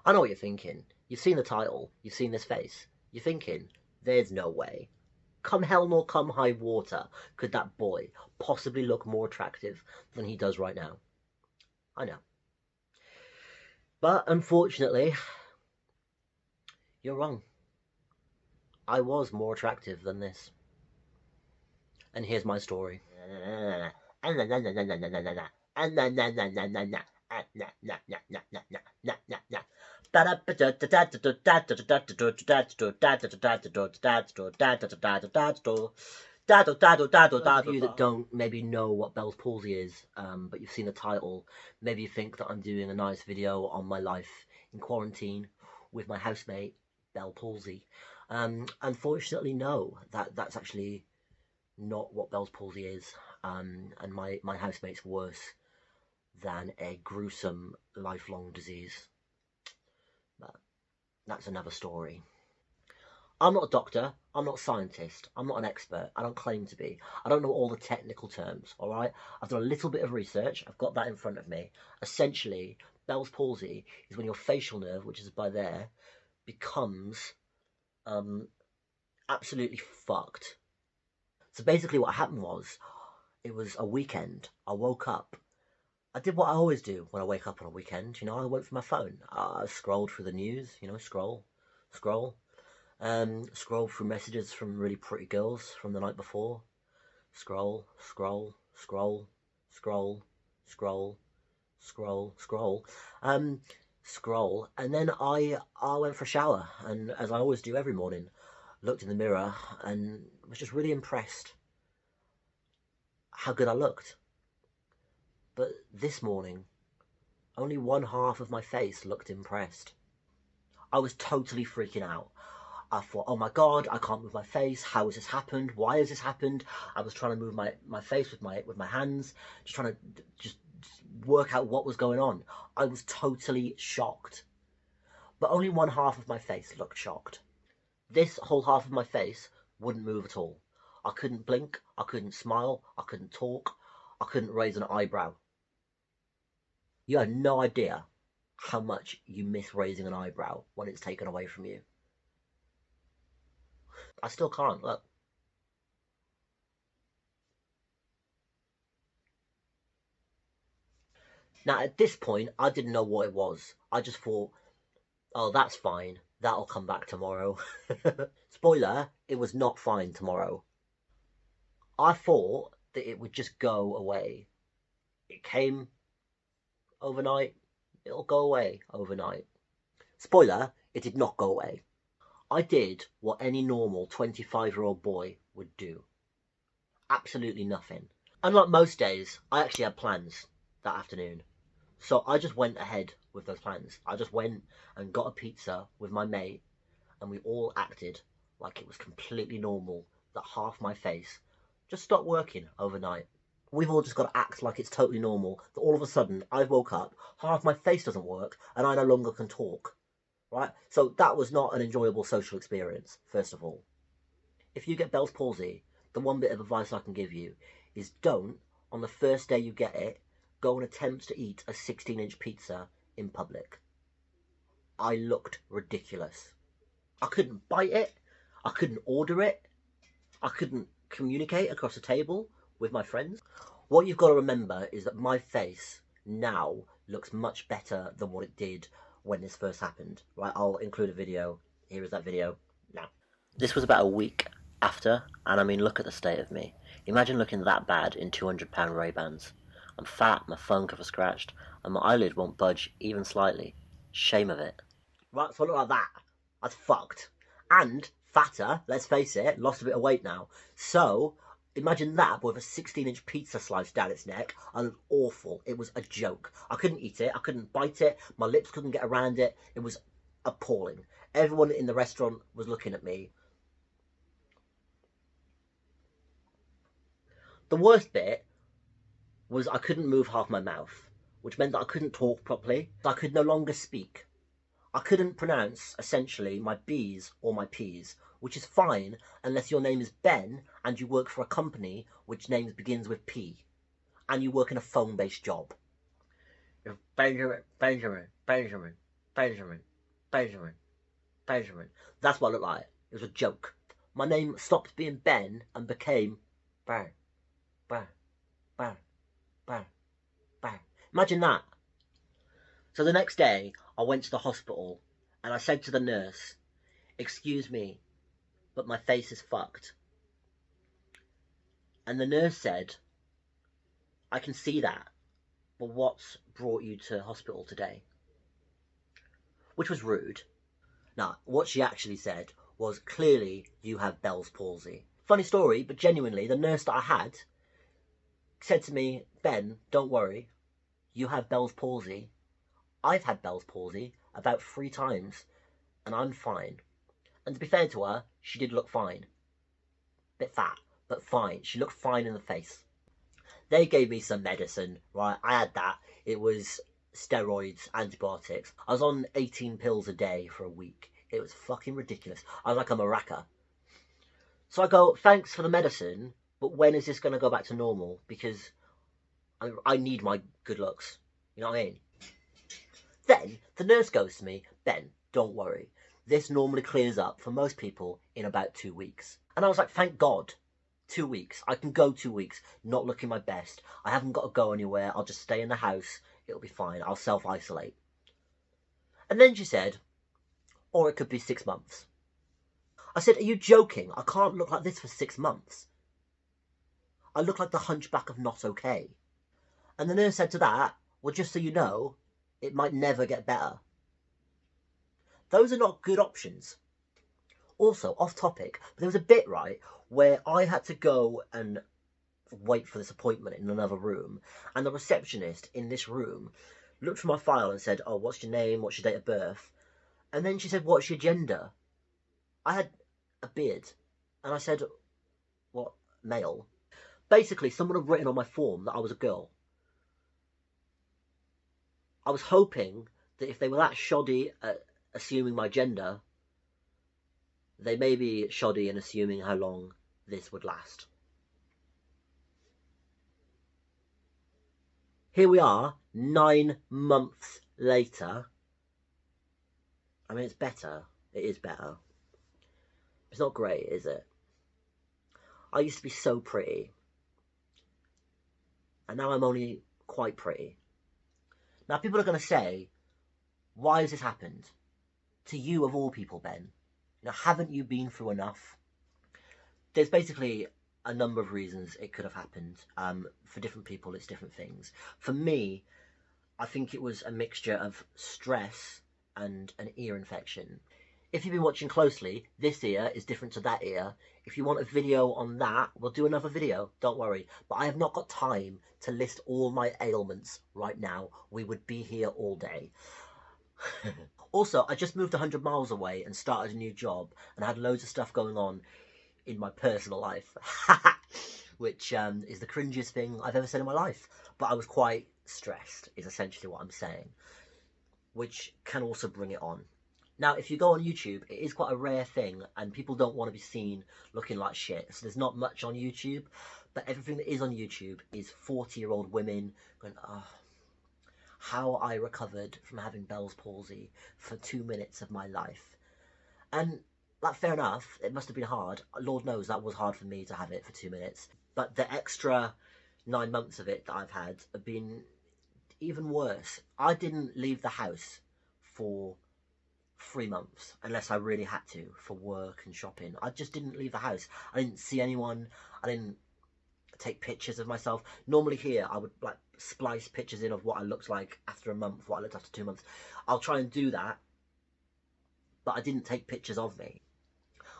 I know what you're thinking. You've seen the title, you've seen this face. You're thinking, there's no way. Come hell nor come high water, could that boy possibly look more attractive than he does right now? I know. But unfortunately, you're wrong. I was more attractive than this. And here's my story. Those of you that don't maybe know what Bell's palsy is, but you've seen the title, maybe you think that I'm doing a nice video on my life in quarantine with my housemate, Bell Palsy. Unfortunately, no, that's actually not what Bell's palsy is, and my housemate's worse than a gruesome lifelong disease. But that's another story. I'm not a doctor, I'm not a scientist, I'm not an expert, I don't claim to be. I don't know all the technical terms, alright? I've done a little bit of research, I've got that in front of me. Essentially, Bell's palsy is when your facial nerve, which is by there, becomes absolutely fucked. So basically what happened was, it was a weekend, I woke up, I did what I always do when I wake up on a weekend, I went for my phone, I scrolled through the news, scroll, scroll through messages from really pretty girls from the night before. Scroll, scroll, scroll, scroll, scroll, scroll, scroll, scroll, and then I went for a shower, and as I always do every morning, looked in the mirror and was just really impressed how good I looked. But this morning, only one half of my face looked impressed. I was totally freaking out. I thought, oh my god, I can't move my face. How has this happened? Why has this happened? I was trying to move my face with my hands, just trying to just work out what was going on. I was totally shocked. But only one half of my face looked shocked. This whole half of my face wouldn't move at all. I couldn't blink, I couldn't smile, I couldn't talk, I couldn't raise an eyebrow. You have no idea how much you miss raising an eyebrow when it's taken away from you. I still can't, look. Now, at this point, I didn't know what it was. I just thought, oh, that's fine. That'll come back tomorrow. Spoiler, it was not fine tomorrow. I thought that it would just go away. It came overnight. It'll go away overnight. Spoiler, it did not go away. I did what any normal 25-year-old boy would do. Absolutely nothing. Unlike most days, I actually had plans that afternoon. So I just went ahead with those plans. I just went and got a pizza with my mate, and we all acted like it was completely normal that half my face just stopped working overnight. We've all just got to act like it's totally normal that all of a sudden I woke up, half my face doesn't work, and I no longer can talk. Right? So that was not an enjoyable social experience, first of all. If you get Bell's palsy, the one bit of advice I can give you is don't, on the first day you get it, go and attempt to eat a 16-inch pizza in public. I looked ridiculous. I couldn't bite it, I couldn't order it, I couldn't communicate across the table with my friends. What you've got to remember is that my face now looks much better than what it did when this first happened. Right, I'll include a video. Here is that video now. This was about a week after, and I mean, look at the state of me. Imagine looking that bad in £200 Ray-Bans. I'm fat, my phone cover scratched, and my eyelid won't budge even slightly. Shame of it. Right, so I look like that. That's fucked. And fatter, let's face it, lost a bit of weight now. So, imagine that, but with a 16-inch pizza slice down its neck. I looked awful. It was a joke. I couldn't eat it. I couldn't bite it. My lips couldn't get around it. It was appalling. Everyone in the restaurant was looking at me. The worst bit was I couldn't move half my mouth, which meant that I couldn't talk properly. I could no longer speak. I couldn't pronounce, essentially, my B's or my P's, which is fine unless your name is Ben and you work for a company which name begins with P, and you work in a phone-based job. Benjamin, Benjamin, Benjamin, Benjamin. Benjamin. Benjamin. That's what I looked like. It was a joke. My name stopped being Ben and became Bar. Bar. Bar. Bar. Bar. Imagine that. So the next day, I went to the hospital and I said to the nurse, "Excuse me, but my face is fucked." And the nurse said, "I can see that, but what's brought you to hospital today?" Which was rude. Now, what she actually said was, "Clearly you have Bell's palsy." Funny story, but genuinely, the nurse that I had said to me, "Ben, don't worry, you have Bell's palsy. I've had Bell's palsy about 3 times, and I'm fine." And to be fair to her, she did look fine. Bit fat, but fine. She looked fine in the face. They gave me some medicine, right? I had that. It was steroids, antibiotics. I was on 18 pills a day for a week. It was fucking ridiculous. I was like a maraca. So I go, "Thanks for the medicine, but when is this going to go back to normal? Because I need my good looks." You know what I mean? Then the nurse goes to me, "Ben, don't worry. This normally clears up for most people in about 2 weeks." And I was like, thank God. 2 weeks. I can go 2 weeks, not looking my best. I haven't got to go anywhere. I'll just stay in the house. It'll be fine. I'll self-isolate. And then she said, "Or it could be 6 months." I said, "Are you joking? I can't look like this for 6 months. I look like the hunchback of Not Okay." And the nurse said to that, "Well, just so you know, it might never get better." Those are not good options. Also, off topic, but there was a bit, right, where I had to go and wait for this appointment in another room, and the receptionist in this room looked through my file and said, "Oh, what's your name? What's your date of birth?" And then she said, "What's your gender?" I had a beard, and I said, "What, male?" Basically, someone had written on my form that I was a girl. I was hoping that if they were that shoddy at assuming my gender, they may be shoddy in assuming how long this would last. Here we are, 9 months later. I mean, it's better. It is better. It's not great, is it? I used to be so pretty, and now I'm only quite pretty. Now, people are going to say, "Why has this happened? To you of all people, Ben? You know, haven't you been through enough?" There's basically a number of reasons it could have happened. For different people, it's different things. For me, I think it was a mixture of stress and an ear infection. If you've been watching closely, this ear is different to that ear. If you want a video on that, we'll do another video, don't worry. But I have not got time to list all my ailments right now. We would be here all day. Also, I just moved 100 miles away and started a new job and had loads of stuff going on in my personal life, which is the cringiest thing I've ever said in my life. But I was quite stressed, is essentially what I'm saying, which can also bring it on. Now, if you go on YouTube, it is quite a rare thing, and people don't want to be seen looking like shit. So there's not much on YouTube, but everything that is on YouTube is 40-year-old women going, "Oh, how I recovered from having Bell's palsy for 2 minutes of my life." And like, fair enough, it must have been hard. Lord knows that was hard for me to have it for 2 minutes. But the extra 9 months of it that I've had have been even worse. I didn't leave the house for 3 months unless I really had to, for work and shopping. I just didn't leave the house. I didn't see anyone. I didn't take pictures of myself. Normally here I would like splice pictures in of what I looked like after a month, what I looked after 2 months. I'll try and do that, but I didn't take pictures of me.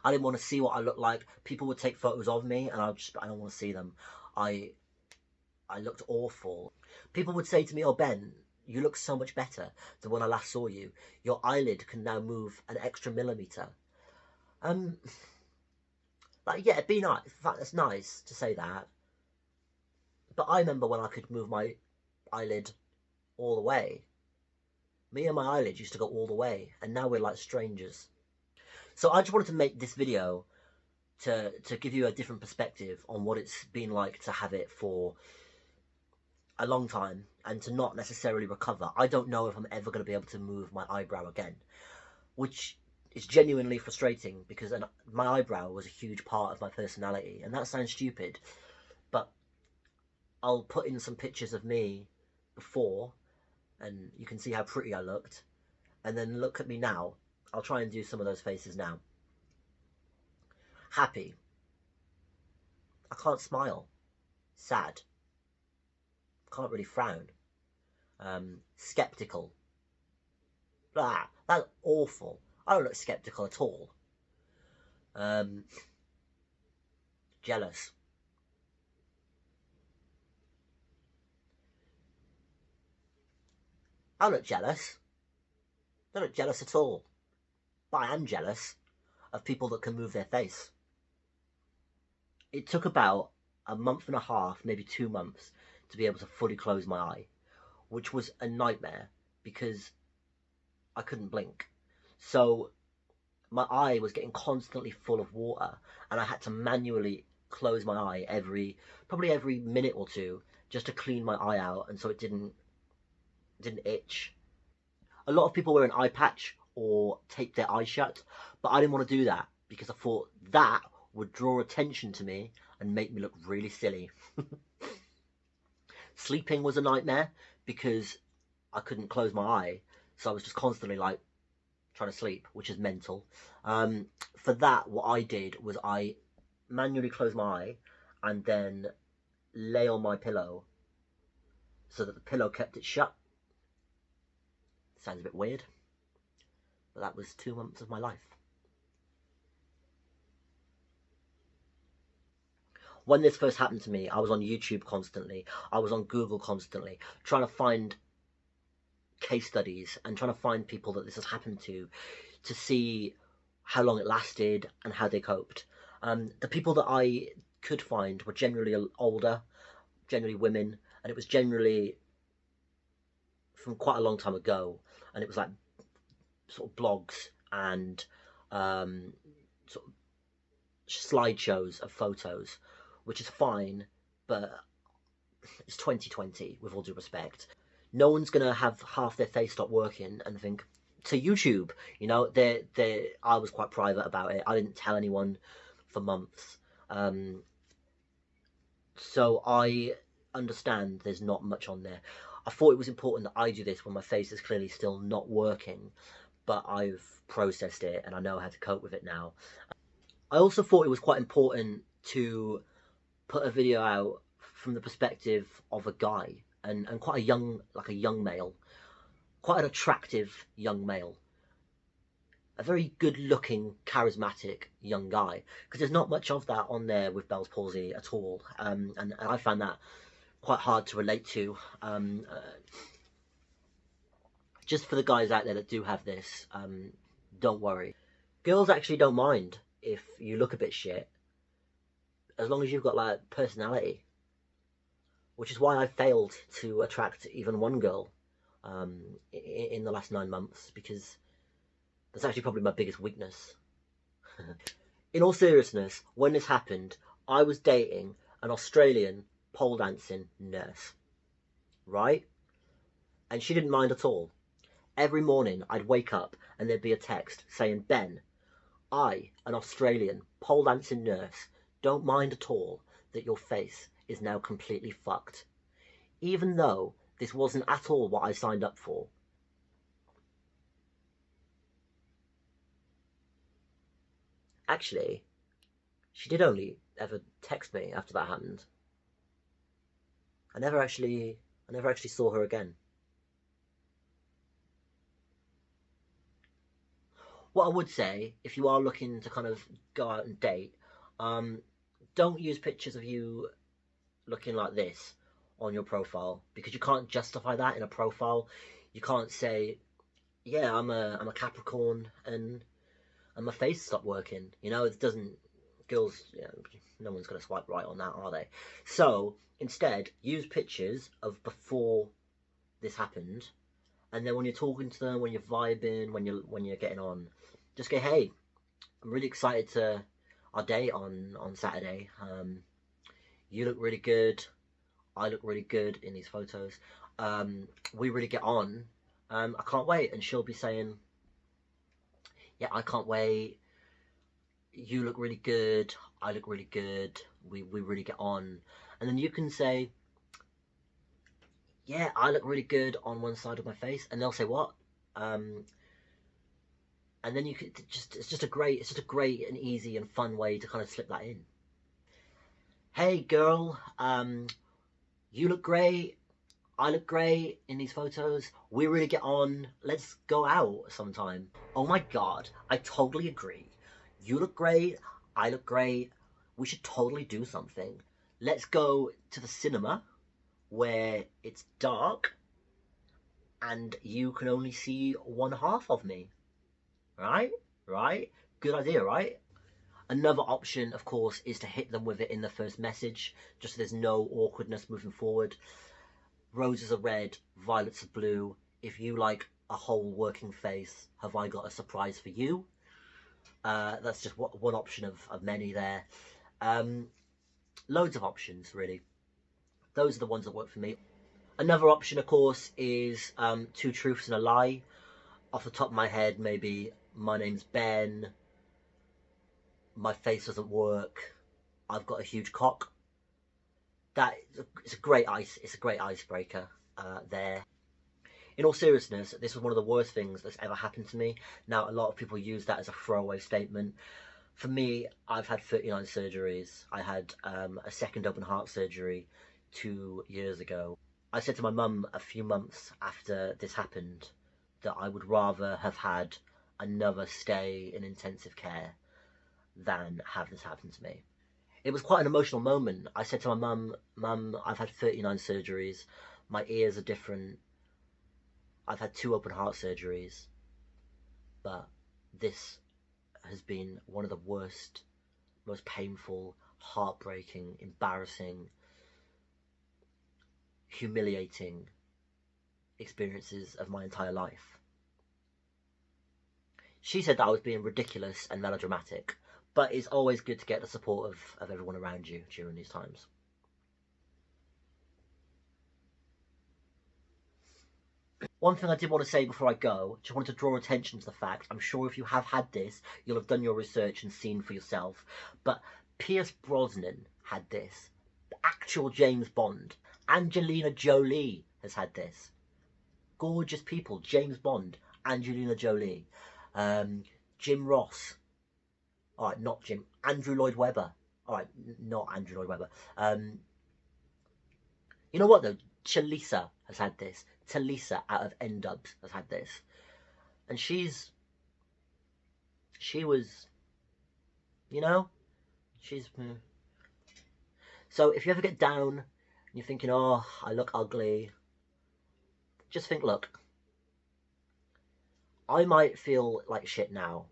I didn't want to see what I looked like. People would take photos of me and I don't want to see them. I looked awful. People would say to me, "Oh, Ben, you look so much better than when I last saw you. Your eyelid can now move an extra millimetre." Like, yeah, it'd be nice. In fact, it's nice to say that. But I remember when I could move my eyelid all the way. Me and my eyelid used to go all the way, and now we're like strangers. So I just wanted to make this video to give you a different perspective on what it's been like to have it for a long time and to not necessarily recover. I don't know if I'm ever going to be able to move my eyebrow again. which is genuinely frustrating because my eyebrow was a huge part of my personality. And that sounds stupid, but I'll put in some pictures of me before, and you can see how pretty I looked. And then look at me now. I'll try and do some of those faces now. Happy. I can't smile. Sad. Can't really frown. Skeptical. Ah, that's awful. I don't look skeptical at all. Jealous. I don't look jealous. I don't look jealous at all. But I am jealous of people that can move their face. It took about a month and a half, maybe 2 months, to be able to fully close my eye, which was a nightmare because I couldn't blink. So my eye was getting constantly full of water, and I had to manually close my eye probably every minute or two, just to clean my eye out, and so it didn't itch. A lot of people wear an eye patch or tape their eye shut, but I didn't want to do that because I thought that would draw attention to me and make me look really silly. Sleeping was a nightmare because I couldn't close my eye, so I was just constantly like trying to sleep, which is mental. For that, what I did was I manually closed my eye and then lay on my pillow so that the pillow kept it shut. Sounds a bit weird, but that was 2 months of my life. When this first happened to me, I was on YouTube constantly. I was on Google constantly, trying to find case studies and trying to find people that this has happened to see how long it lasted and how they coped. The people that I could find were generally older, generally women, and it was generally from quite a long time ago, and it was like sort of blogs and sort of slideshows of photos, which is fine, but it's 2020, with all due respect. No one's gonna have half their face stop working and think to YouTube. You know, I was quite private about it. I didn't tell anyone for months. So I understand there's not much on there. I thought it was important that I do this when my face is clearly still not working, but I've processed it and I know how to cope with it now. I also thought it was quite important to put a video out from the perspective of a guy, and quite a young male, quite an attractive young male, a very good looking, charismatic young guy, because there's not much of that on there with Bell's palsy at all, and I find that quite hard to relate to. Just for the guys out there that do have this, don't worry. Girls actually don't mind if you look a bit shit, as long as you've got like personality, which is why I failed to attract even one girl in the last 9 months, because that's actually probably my biggest weakness. In all seriousness, when this happened, I was dating an Australian pole dancing nurse, right? And she didn't mind at all. Every morning I'd wake up and there'd be a text saying, Ben, I, an Australian pole dancing nurse, don't mind at all that your face is now completely fucked, even though this wasn't at all what I signed up for. Actually, she did only ever text me after that happened. I never actually saw her again. What I would say, if you are looking to kind of go out and date, don't use pictures of you looking like this on your profile, because you can't justify that in a profile. You can't say, yeah, I'm a Capricorn and my face stopped working. You know, it doesn't. Girls, you know, no one's gonna swipe right on that, are they? So instead, use pictures of before this happened, and then when you're talking to them, when you're vibing, when you're getting on, just go, hey, I'm really excited to our date on Saturday. You look really good. I look really good in these photos. We really get on. I can't wait. And she'll be saying, yeah, I can't wait, you look really good, I look really good, we really get on. And then you can say, yeah, I look really good on one side of my face, and they'll say, what? And then you could just, it's just a great and easy and fun way to kind of slip that in. Hey girl, you look great, I look great in these photos, we really get on, let's go out sometime. Oh my god, I totally agree. You look great, I look great, we should totally do something. Let's go to the cinema where it's dark and you can only see one half of me. Right? Right? Good idea, right? Another option, of course, is to hit them with it in the first message, just so there's no awkwardness moving forward. Roses are red, violets are blue. If you like a whole working face, have I got a surprise for you? That's just one option of many there. Loads of options, really. Those are the ones that work for me. Another option, of course, is two truths and a lie. Off the top of my head, maybe my name's Ben, my face doesn't work, I've got a huge cock. It's a great icebreaker there. In all seriousness, this was one of the worst things that's ever happened to me. Now, a lot of people use that as a throwaway statement. For me, I've had 39 surgeries. I had a second open heart surgery 2 years ago. I said to my mum a few months after this happened that I would rather have had another stay in intensive care than have this happen to me. It was quite an emotional moment. I said to my mum, Mum, I've had 39 surgeries, my ears are different, I've had 2 open heart surgeries, but this has been one of the worst, most painful, heartbreaking, embarrassing, humiliating experiences of my entire life. She said that I was being ridiculous and melodramatic, but it's always good to get the support of everyone around you during these times. One thing I did want to say before I go, just wanted to draw attention to the fact, I'm sure if you have had this, you'll have done your research and seen for yourself, but Pierce Brosnan had this. Actual James Bond. Angelina Jolie has had this. Gorgeous people. James Bond, Angelina Jolie, Jim Ross. All right, not Jim. Andrew Lloyd Webber. All right, not Andrew Lloyd Webber. You know what though? Chalisa has had this. Talisa out of N-Dubs has had this, and she was, you know, she's. So if you ever get down and you're thinking, oh, I look ugly, just think, look, I might feel like shit now,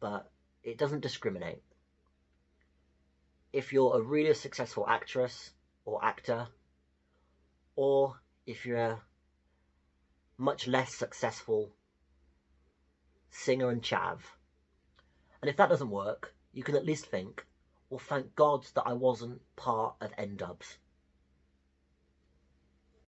but it doesn't discriminate. If you're a really successful actress or actor, or if you're a much less successful singer and chav, and if that doesn't work, you can at least think, well, thank God that I wasn't part of N-Dubs.